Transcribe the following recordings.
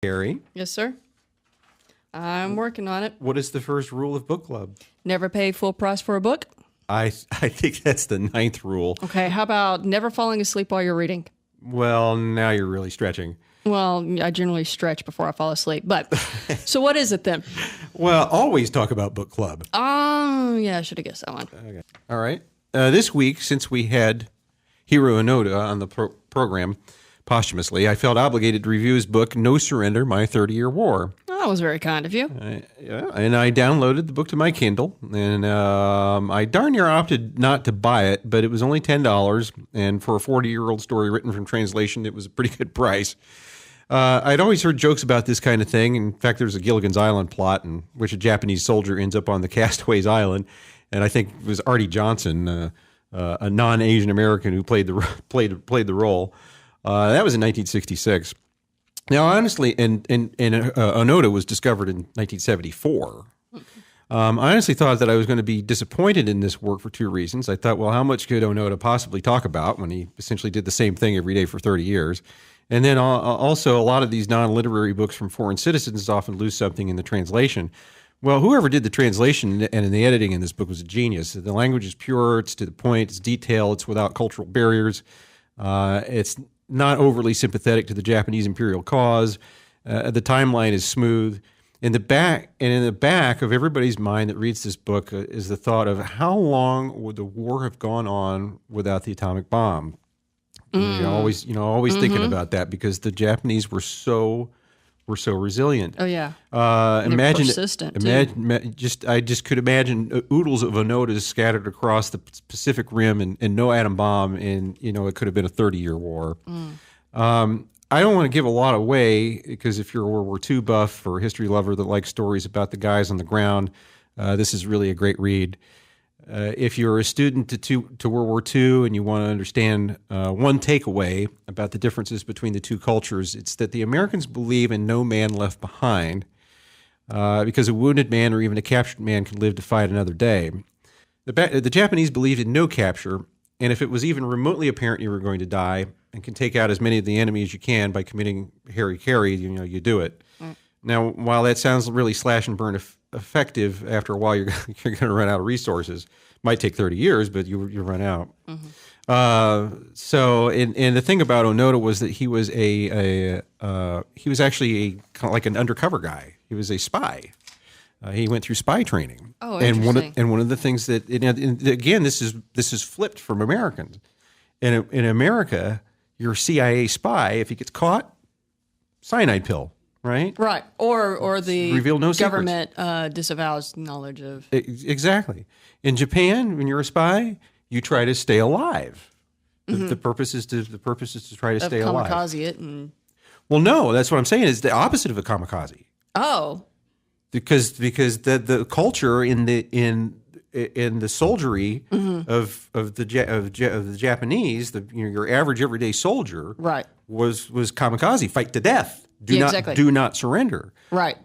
Kerry, Yes, sir. I'm working on it. what is the first rule of book club? Never pay full price for a book. I think that's the 9th rule. Okay, how about never falling asleep while you're reading? Well, now you're really stretching. Well, I generally stretch before I fall asleep. But, so what is it then? Well, always talk about book club. Oh, yeah, I should have guessed that one. Okay. All right. This week, since we had Hiroo Onoda on the program posthumously, I felt obligated to review his book, No Surrender, My 30-Year War. Oh, that was very kind of you. Yeah, and I downloaded the book to my Kindle, and I darn near opted not to buy it, but it was only $10, and for a 40-year-old story written from translation, it was a pretty good price. I'd always heard jokes about this kind of thing. In fact, there's a Gilligan's Island plot in which a Japanese soldier ends up on the Castaways Island, and I think it was Artie Johnson, a non-Asian American who played the role. That was in 1966. Now, honestly, and Onoda was discovered in 1974. I honestly thought that I was going to be disappointed in this work for two reasons. I thought, well, how much could Onoda possibly talk about when he essentially did the same thing every day for 30 years? And then also, a lot of these non-literary books from foreign citizens often lose something in the translation. Well, whoever did the translation and in the editing in this book was a genius. The language is pure, it's to the point, it's detailed, it's without cultural barriers. It's not overly sympathetic to the Japanese imperial cause. The timeline is smooth. In the back of everybody's mind that reads this book is the thought of how long would the war have gone on without the atomic bomb? You're always thinking about that because the Japanese were so resilient. Oh yeah. Imagine persistent. I just could imagine oodles of Onodas scattered across the Pacific Rim and no atom bomb, and it could have been a 30-year war. I don't want to give a lot away because if you're a World War II buff or a history lover that likes stories about the guys on the ground, this is really a great read. If you're a student to World War II and you want to understand one takeaway about the differences between the two cultures, it's that the Americans believe in no man left behind because a wounded man or even a captured man can live to fight another day. The Japanese believed in no capture, and if it was even remotely apparent you were going to die and can take out as many of the enemy as you can by committing Kerry, you do it. Now, while that sounds really slash and burn effective, after a while you're going to run out of resources. Might take 30 years, but you run out. So, and the thing about Onoda was that he was he was actually kind of like an undercover guy. He was a spy. He went through spy training. Oh, interesting. And one of the things that again, this is flipped from Americans. In America, your CIA spy, if he gets caught, cyanide pill. Right. Or the reveal no government disavows knowledge of. Exactly. In Japan, when you're a spy, you try to stay alive. The purpose is to try to stay alive. Kamikaze it and. Well, no, that's what I'm saying. Is the opposite of a kamikaze. Oh. Because the culture in the soldiery of the Japanese, your average everyday soldier, was kamikaze, fight to death. Do not surrender. Right.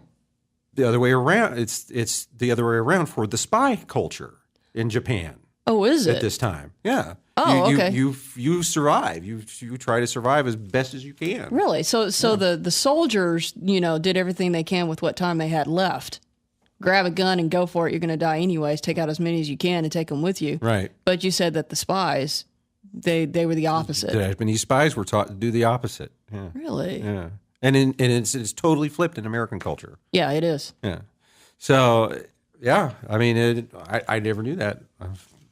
The other way around. It's the other way around for the spy culture in Japan. Oh, is it? At this time? Yeah. Oh, okay. You survive. You try to survive as best as you can. Really? So the soldiers, did everything they can with what time they had left. Grab a gun and go for it. You're going to die anyways. Take out as many as you can and take them with you. Right. But you said that the spies, they were the opposite. The Japanese spies were taught to do the opposite. Yeah. Really? Yeah. And it's totally flipped in American culture. Yeah, it is. Yeah. So yeah, I mean, I never knew that. I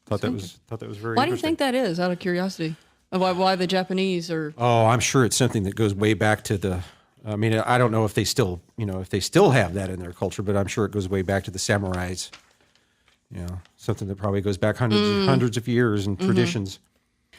thought that was very. Why do you think that is? Out of curiosity, why the Japanese are? Oh, I'm sure it's something that goes way back to the. I mean, I don't know if they still have that in their culture, but I'm sure it goes way back to the samurais. Something that probably goes back hundreds of years and traditions.